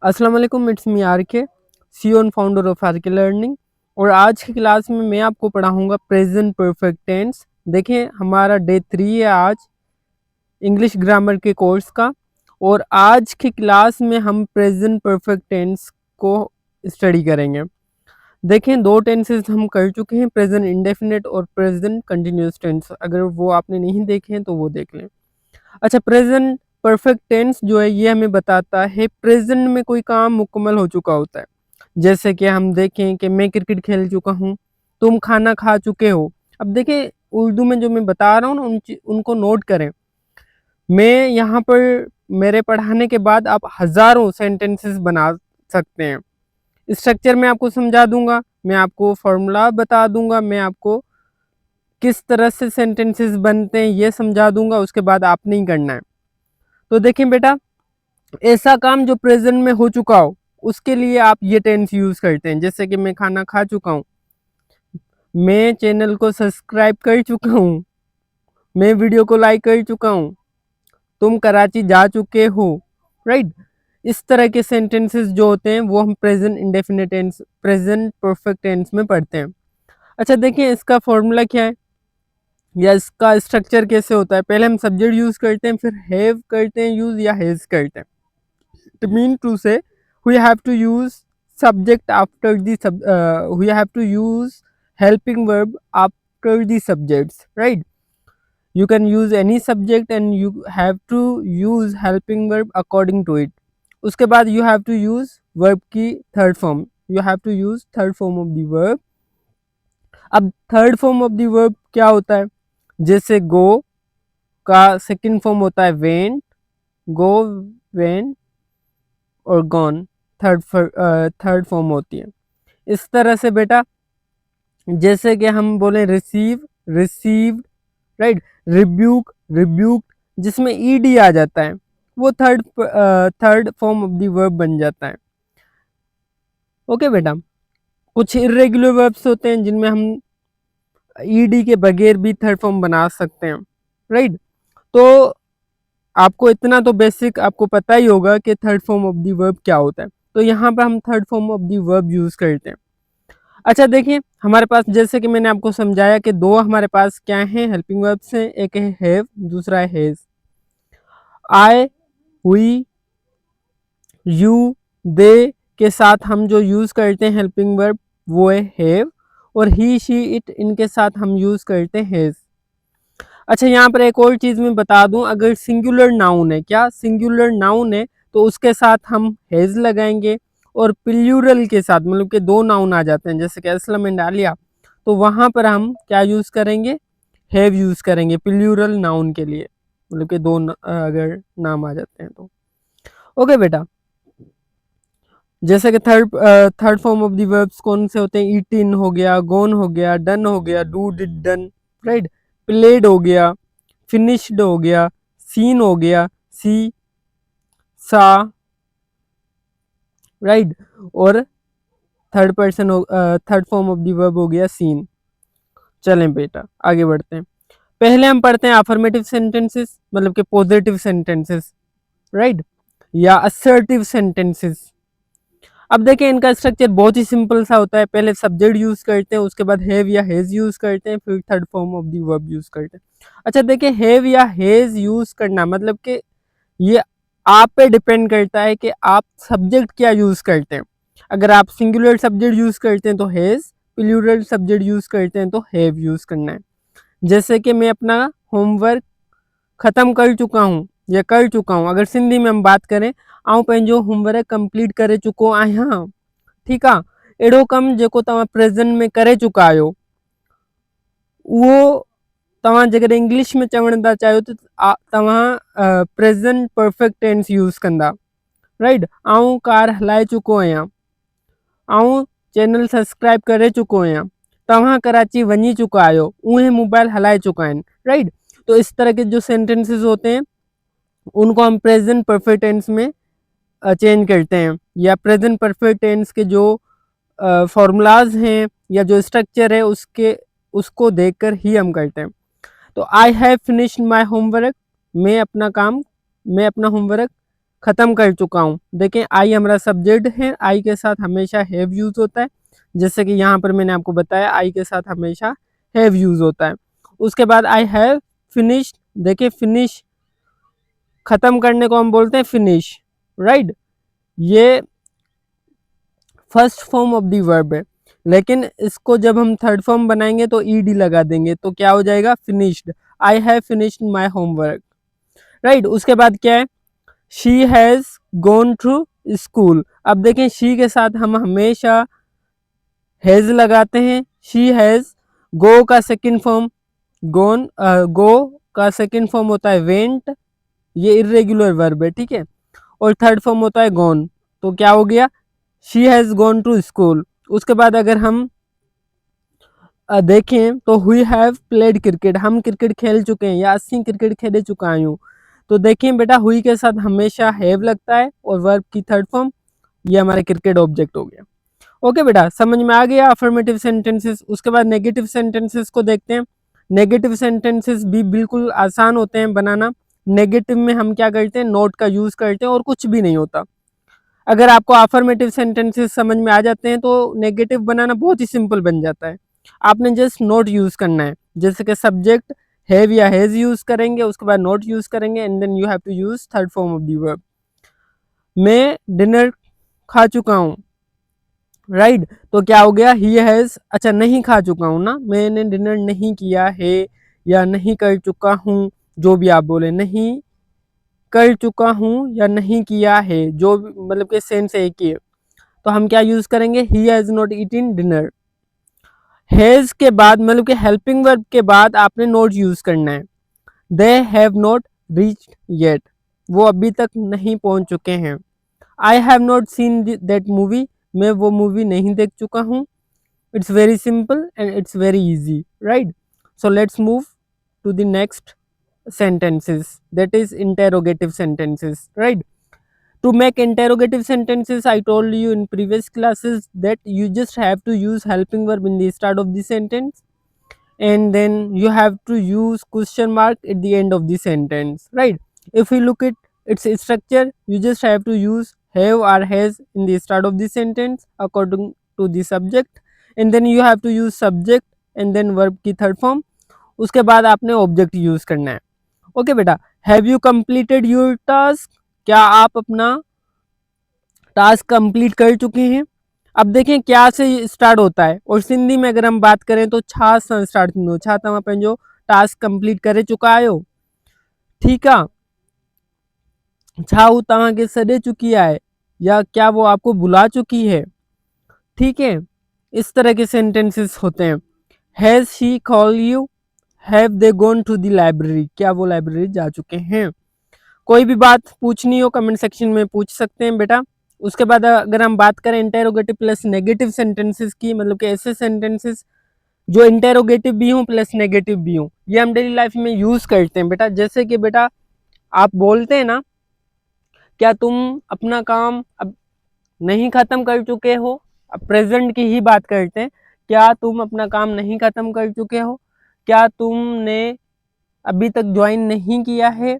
अस्सलाम वालेकुम, it's me R K, CEO and founder of R K learning. और आज की क्लास में मैं आपको पढ़ाऊंगा प्रेजेंट परफेक्ट टेंस। देखें, हमारा डे 3 है आज इंग्लिश ग्रामर के कोर्स का। और आज की क्लास में हम प्रेजेंट परफेक्ट टेंस को स्टडी करेंगे। देखें, दो टेंसेस हम कर चुके हैं, प्रेजेंट इंडेफिनिट और प्रेजेंट कंटिन्यूस टेंस। अगर वो आपने नहीं देखे हैं तो वो देख लें। अच्छा, प्रेजेंट परफेक्ट टेंस जो है ये हमें बताता है प्रेजेंट में कोई काम मुकम्मल हो चुका होता है। जैसे कि हम देखें कि मैं क्रिकेट खेल चुका हूँ, तुम खाना खा चुके हो। अब देखें, उर्दू में जो मैं बता रहा हूँ ना उनको नोट करें। मैं यहाँ पर मेरे पढ़ाने के बाद आप हज़ारों सेंटेंसेस बना सकते हैं। स्ट्रक्चर मैं आपको समझा दूंगा, मैं आपको फॉर्मूला बता दूंगा, मैं आपको किस तरह से सेंटेंसेस बनते हैं ये समझा दूंगा। उसके बाद आपने ही करना है। तो देखें बेटा, ऐसा काम जो प्रेजेंट में हो चुका हो उसके लिए आप ये टेंस यूज करते हैं। जैसे कि मैं खाना खा चुका हूँ, मैं चैनल को सब्सक्राइब कर चुका हूँ, मैं वीडियो को लाइक कर चुका हूँ, तुम कराची जा चुके हो। राइट, इस तरह के सेंटेंसेस जो होते हैं वो हम present indefinite tense, present perfect tense में पढ़ते हैं। अच्छा देखिए, इसका फॉर्मूला क्या है या इसका स्ट्रक्चर कैसे होता है। पहले हम सब्जेक्ट यूज करते हैं, फिर हैव करते हैं यूज या हैज करते हैं। It mean to say we have to use subject after the we have to use helping verb after the subjects, right? You can use any subject and you have to use helping verb according to it. उसके बाद you have to use verb की third form, you have to use third form of the verb. अब third form of the verb क्या होता है? जैसे go का second form होता है went, go, went और गॉन थर्ड फॉर्म होती है। इस तरह से बेटा, जैसे कि हम बोले receive, received, right, rebuke, rebuked, जिसमें ईडी आ जाता है वो third form of the verb बन जाता है। ओके बेटा, कुछ इरेगुलर वर्ब्स होते हैं जिनमें हम ईडी के बगैर भी थर्ड फॉर्म बना सकते हैं। राइट, तो आपको इतना तो बेसिक आपको पता ही होगा कि third form of the verb क्या होता है। तो यहाँ पर हम third form of the verb use करते हैं। अच्छा देखिए, हमारे पास जैसे कि मैंने आपको समझाया कि दो हमारे पास क्या हैं, हेल्पिंग वर्ब्स हैं। एक है हैव, दूसरा है हैज। आई, वी, यू, दे के साथ हम जो यूज करते हैं हेल्पिंग वर्ब वो है हैव, और ही, शी, इट, इनके साथ हम यूज करते हैं हैज। अच्छा, यहाँ पर एक और चीज मैं बता दूं, अगर सिंगुलर नाउन है, क्या सिंगुलर नाउन है, तो उसके साथ हम हैज लगाएंगे। और प्लूरल के साथ, मतलब कि दो नाउन आ जाते हैं जैसे कि असलम एंड आलिया, तो वहां पर हम क्या यूज करेंगे, हैव यूज करेंगे प्लूरल नाउन के लिए, मतलब कि दो अगर नाम आ जाते हैं तो। ओके बेटा, जैसे कि third form of the verbs कौन से होते हैं, ईटिन हो गया, गोन हो गया, डन हो गया, do, did, done, right, played हो गया, फिनिश्ड हो गया, सीन हो गया, सी, सा, राइट, और third form of the verb हो गया सीन। चलें बेटा, आगे बढ़ते हैं। पहले हम पढ़ते हैं अफर्मेटिव सेंटेंसेस, मतलब कि पॉजिटिव सेंटेंसेस, राइट, या असर्टिव सेंटेंसेस। अब देखें, इनका स्ट्रक्चर बहुत ही सिंपल सा होता है। पहले सब्जेक्ट यूज करते हैं, उसके बाद हैव या हैज यूज करते हैं, फिर third form of the verb use करते हैं। अच्छा देखिए, हैव या हैज यूज करना मतलब कि ये आप पे डिपेंड करता है कि आप सब्जेक्ट क्या यूज करते हैं। अगर आप सिंगुलर सब्जेक्ट यूज करते हैं तो हैज, प्लूरल सब्जेक्ट यूज करते हैं तो हैव यूज करना है। जैसे कि मैं अपना होमवर्क ख़त्म कर चुका हूँ या कर चुका हूँ, अगर सिंधी में हम बात करें, आऊं पंहिंजो होमवर्क कंप्लीट करे चुको आहियां। ठीक आहे, अहिड़ो कमु जेको तव्हां प्रेज़ेंट में करे चुका आहियो, उहो तव्हां जेकॾहिं इंग्लिश में चवण था चाहियो त तव्हां प्रेज़ेंट परफेक्ट टेंस यूज़ कंदा। राइट, आऊं कार हलाए चुको आहियां, आऊं चैनल सब्सक्राइब करे चुको आहियां, तव्हां कराची वञी चुका आहियो, उहे मोबाइल हलाए चुका आहिनि। राइट, तो इस तरह के जो सेंटेंसेस होते हैं उनको हम प्रेजेंट परफेक्ट टेंस में चेंज करते हैं, या प्रेजेंट परफेक्ट टेंस के जो फॉर्मूलाज हैं या जो स्ट्रक्चर है उसको देखकर ही हम करते हैं। तो I have finished my homework, मैं अपना होमवर्क ख़त्म कर चुका हूँ। देखें आई हमारा सब्जेक्ट है, आई के साथ हमेशा हैव यूज़ होता है, जैसे कि यहाँ पर मैंने आपको बताया आई के साथ हमेशा हैव यूज़ होता है। उसके बाद आई हैव फिनिश्ड, देखिए फिनिश ख़त्म करने को हम बोलते हैं फिनिश, राइट। ये first form of the verb है, लेकिन इसको जब हम थर्ड फॉर्म बनाएंगे तो ईडी लगा देंगे तो क्या हो जाएगा finished. I have finished my homework, right. उसके बाद क्या है, she has gone through school. अब देखें शी के साथ हम हमेशा हैज़ लगाते हैं। शी हैज़, गो का सेकंड फॉर्म गोन, गो का सेकंड फॉर्म होता है वेंट, ये इर्रेगुलर वर्ब है, ठीक है। और थर्ड फॉर्म होता है गॉन, तो क्या हो गया she has gone to school. उसके बाद अगर हम देखें तो वी हैव प्लेड क्रिकेट, हम क्रिकेट खेल चुके हैं या 80 क्रिकेट खेले चुका हूँ। तो देखें बेटा हुई के साथ हमेशा हैव लगता है और वर्ब की थर्ड फॉर्म, ये हमारा क्रिकेट ऑब्जेक्ट हो गया। ओके बेटा, समझ में आ गया अफर्मेटिव सेंटेंसेस। उसके बाद नेगेटिव सेंटेंसेस को देखते हैं। नेगेटिव सेंटेंसेस भी बिल्कुल आसान होते हैं बनाना। नेगेटिव में हम क्या करते हैं, नोट का यूज़ करते हैं और कुछ भी नहीं होता। अगर आपको अफर्मेटिव सेंटेंसेस समझ में आ जाते हैं तो नेगेटिव बनाना बहुत ही सिंपल बन जाता है। आपने जस्ट नोट यूज़ करना है, जैसे कि सब्जेक्ट हैव या हैज़ यूज़ करेंगे, उसके बाद नोट यूज़ करेंगे and then you have to use third form of the verb. मैं डिनर खा चुका हूँ, राइट। तो क्या हो गया ही हैज़, अच्छा नहीं खा चुका हूँ ना, मैंने डिनर नहीं किया है या नहीं कर चुका हूँ, जो भी आप बोले, नहीं कर चुका हूँ या नहीं किया है, जो मतलब कि सेम से एक ही है, तो हम क्या यूज़ करेंगे, he has not eaten dinner. Has के बाद मतलब कि हेल्पिंग वर्ब के बाद आपने नॉट यूज़ करना है। They have not reached yet, वो अभी तक नहीं पहुँच चुके हैं। I have not seen that movie, मैं वो मूवी नहीं देख चुका हूँ। It's very simple and it's very easy, right? So let's move to the next sentences, that is interrogative sentences, right? To make interrogative sentences, I told you in previous classes that you just have to use helping verb in the start of the sentence and then you have to use question mark at the end of the sentence, right? If we look at its structure, you just have to use have or has in the start of the sentence according to the subject and then you have to use subject and then verb की third form, उसके बाद आपने object use करना है। Okay बेटा, have you completed your task, क्या आप अपना टास्क कंप्लीट कर चुके हैं। अब देखें क्या से स्टार्ट होता है और सिंधी में अगर हम बात करें तो छा से स्टार्ट थींदो, छा तव्हां पंहिंजो टास्क कंप्लीट करे चुका आहियो, ठीक है। छा वो तव्हांखे सॾे चुकी है या क्या वो आपको बुला चुकी है, ठीक है। इस तरह के सेंटेंसेस होते हैं। Has she call you, have they gone to the library, क्या वो लाइब्रेरी जा चुके हैं। कोई भी बात पूछनी हो कमेंट सेक्शन में पूछ सकते हैं बेटा। उसके बाद अगर हम बात करें इंटेरोगेटिव प्लस नेगेटिव सेंटेंसेस की, मतलब कि ऐसे सेंटेंसेस जो इंटेरोगेटिव भी हों प्लस नेगेटिव भी हों, ये हम डेली लाइफ में यूज़ करते हैं बेटा। जैसे कि बेटा आप बोलते हैं ना, क्या तुम अपना काम अब नहीं ख़त्म कर चुके हो, अब प्रेजेंट की ही बात करते हैं, क्या तुम अपना काम नहीं ख़त्म कर चुके हो, क्या तुमने अभी तक ज्वाइन नहीं किया है।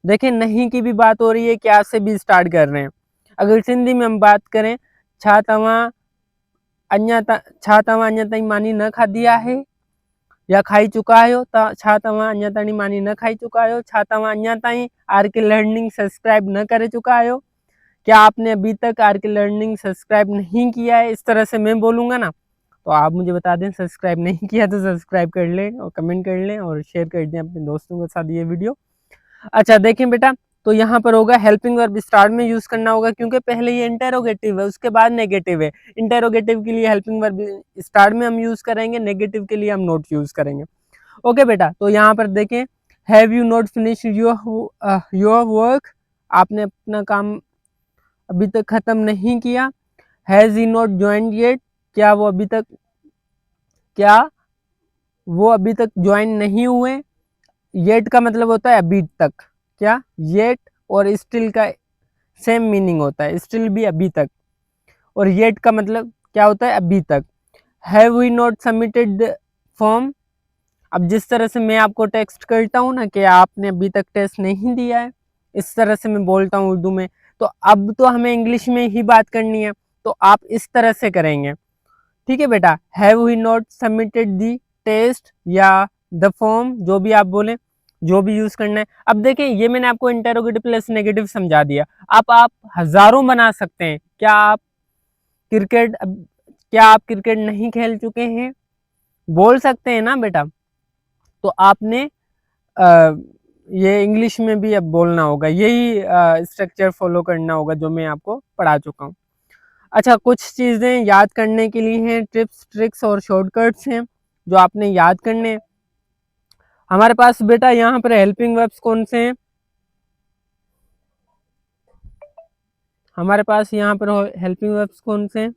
देखें नहीं की भी बात हो रही है, क्या से भी स्टार्ट कर रहे हैं। अगर सिंधी में हम बात करें, छा तव्हां अञा ताईं मानी न खाधी आहे या खाई चुका आहियो, छा तव्हां अञा ताईं मानी न खाई चुका आहियो, छा तव्हां अञा ताईं आर के लर्निंग सब्सक्राइब न करे चुका आहियो, क्या आपने अभी तक आर के लर्निंग सब्सक्राइब नहीं किया है। इस तरह से मैं बोलूँगा ना तो आप मुझे बता दें, सब्सक्राइब नहीं किया तो सब्सक्राइब कर लें और कमेंट कर लें और शेयर कर दें अपने दोस्तों के साथ ये वीडियो। अच्छा देखें बेटा, तो यहाँ पर होगा हेल्पिंग वर्ब स्टार्ट में यूज करना होगा क्योंकि पहले ये इंटेरोगेटिव है उसके बाद नेगेटिव है। इंटेरोगेटिव के लिए हेल्पिंग वर्ब स्टार्ट में हम यूज करेंगे, नेगेटिव के लिए हम नोट यूज करेंगे। ओके बेटा, तो यहाँ पर देखें, have you not finish your work, आपने अपना काम अभी तक खत्म नहीं किया। Has he not join yet, क्या वो अभी तक ज्वाइन नहीं हुए। येट का मतलब होता है अभी तक, क्या येट और स्टिल का सेम मीनिंग होता है, स्टिल भी अभी तक, और येट का मतलब क्या होता है अभी तक। Have we not submitted the form, अब जिस तरह से मैं आपको टेक्स्ट करता हूँ ना कि आपने अभी तक टेस्ट नहीं दिया है, इस तरह से मैं बोलता हूँ उर्दू में। तो अब तो हमें इंग्लिश में ही बात करनी है, तो आप इस तरह से करेंगे। ठीक है बेटा, have we not submitted the test या द फॉर्म, जो भी आप बोले, जो भी यूज करना है। अब देखें, ये मैंने आपको इंटेरोगेटिव प्लस नेगेटिव समझा दिया। अब आप हजारों बना सकते हैं। क्रिकेट क्या आप क्रिकेट नहीं खेल चुके हैं, बोल सकते हैं ना बेटा। तो आपने ये इंग्लिश में भी अब बोलना होगा, यही स्ट्रक्चर फॉलो करना होगा जो मैं आपको पढ़ा चुका हूँ। अच्छा, कुछ चीज़ें याद करने के लिए हैं, टिप्स ट्रिक्स और शॉर्टकट्स हैं जो आपने याद करने हैं। हमारे पास बेटा यहाँ पर हेल्पिंग वर्ब्स कौन से हैं? हमारे पास यहाँ पर हेल्पिंग वर्ब्स कौन से हैं?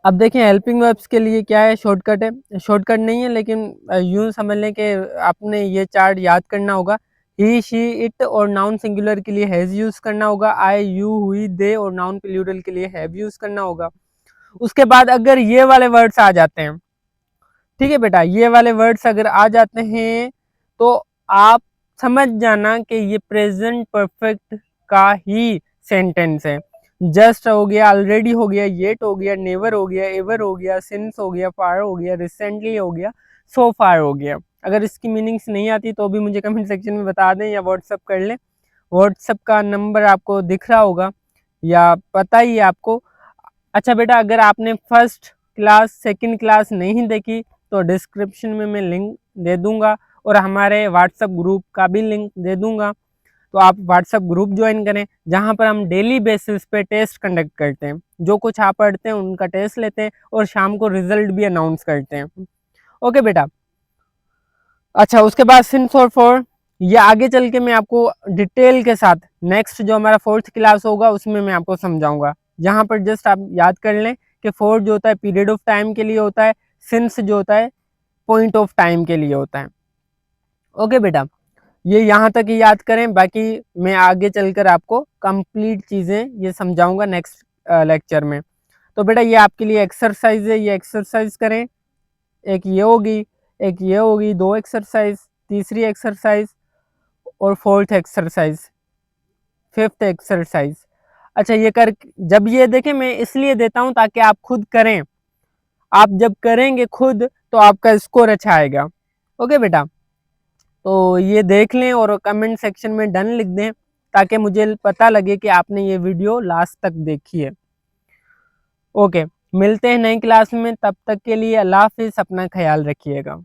अब देखें, हेल्पिंग वर्ब्स के लिए क्या है, शॉर्टकट है। शॉर्टकट नहीं है, लेकिन यूं समझ लें कि आपने ये चार्ट याद करना होगा। ही शी इट और नाउन सिंगुलर के लिए हैज यूज करना होगा। आई यू हुई दे और नाउन प्लूरल के लिए हैव यूज करना होगा। उसके बाद अगर ये वाले वर्ड्स आ जाते हैं, ठीक है बेटा, ये वाले वर्ड्स अगर आ जाते हैं तो आप समझ जाना कि ये प्रेजेंट परफेक्ट का ही सेंटेंस है। जस्ट हो गया, ऑलरेडी हो गया, येट हो गया, नेवर हो गया, एवर हो गया, सिंस हो गया, फार हो गया, रिसेंटली हो गया, सो फार हो गया। अगर इसकी मीनिंग्स नहीं आती तो भी मुझे कमेंट सेक्शन में बता दें या व्हाट्सअप कर लें। व्हाट्सअप का नंबर आपको दिख रहा होगा या पता ही है आपको। अच्छा बेटा, अगर आपने फर्स्ट क्लास सेकंड क्लास नहीं देखी तो डिस्क्रिप्शन में मैं लिंक दे दूंगा और हमारे व्हाट्सएप ग्रुप का भी लिंक दे दूंगा। तो आप व्हाट्सएप ग्रुप ज्वाइन करें, जहां पर हम डेली बेसिस पे टेस्ट कंडक्ट करते हैं। जो कुछ आप पढ़ते हैं उनका टेस्ट लेते हैं और शाम को रिजल्ट भी अनाउंस करते हैं। ओके बेटा। अच्छा, उसके बाद सिंस और फॉर, ये आगे चल के मैं आपको डिटेल के साथ नेक्स्ट जो हमारा फोर्थ क्लास होगा उसमें मैं आपको समझाऊंगा। यहाँ पर जस्ट आप याद कर लें कि फोर जो होता है पीरियड ऑफ टाइम के लिए होता है, सिंस जो होता है पॉइंट ऑफ टाइम के लिए होता है। ओके बेटा, ये यहाँ तक ही याद करें, बाकी मैं आगे चलकर आपको कंप्लीट चीज़ें ये समझाऊंगा नेक्स्ट लेक्चर में। तो बेटा ये आपके लिए एक्सरसाइज है, ये एक्सरसाइज करें। एक ये होगी, एक ये होगी, दो एक्सरसाइज, तीसरी एक्सरसाइज और फोर्थ एक्सरसाइज, फिफ्थ एक्सरसाइज। अच्छा, ये कर जब ये देखें, मैं इसलिए देता हूँ ताकि आप खुद करें। आप जब करेंगे खुद तो आपका स्कोर अच्छा आएगा। ओके बेटा, तो ये देख लें और कमेंट सेक्शन में डन लिख दें ताकि मुझे पता लगे कि आपने ये वीडियो लास्ट तक देखी है। ओके, मिलते हैं नई क्लास में, तब तक के लिए अल्लाह हाफिज़, अपना ख्याल रखिएगा।